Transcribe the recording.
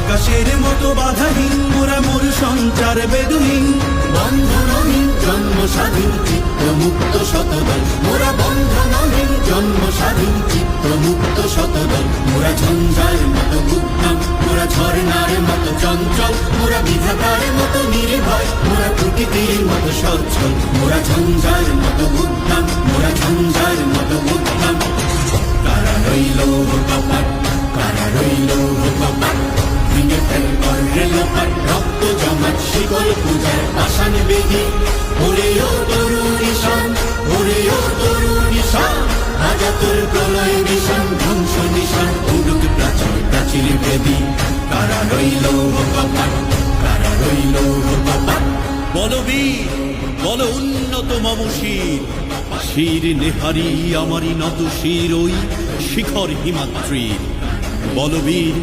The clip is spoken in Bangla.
আকাশের মতো বাধাহীন মোরা মোর সঞ্চার বেদুহীন বন্ধনহীন জন্ম স্বাধীন চিত্ত মুক্ত শতদল মোরা বন্ধনহীন জন্ম স্বাধীন চিত্ত মুক্ত শতদল মোরা ঝঞ্ঝার মতো উদ্যম মোরা ঝর্ণার মতো চঞ্চল মোরা বিধাতার মতো নির্ভয় মোরা প্রকৃতির মতো সচ্ছল মোরা ঝঞ্ঝার মতো উদ্যম মোরা ঝঞ্ঝার মতো উদ্যম কারা রইল কপাট কারা রইল কপাট ভেঙে ফেল কর রেলপাট রক্ত জমাট শিকল পূজার পাষাণ বেদি ওরে ও তরুণী শান ওরে ও তরুণী শান আজাতুর প্রলয় নিশান ধ্বংস নিশান উড়ুক প্রাচীর প্রাচীর বেদি কারা রইল কপাট কারা রইল কপাট বলবীর বল উন্নত মম শির শির নেহারি আমারি নত শির ওই শিখর হিমাদ্রির বলবীর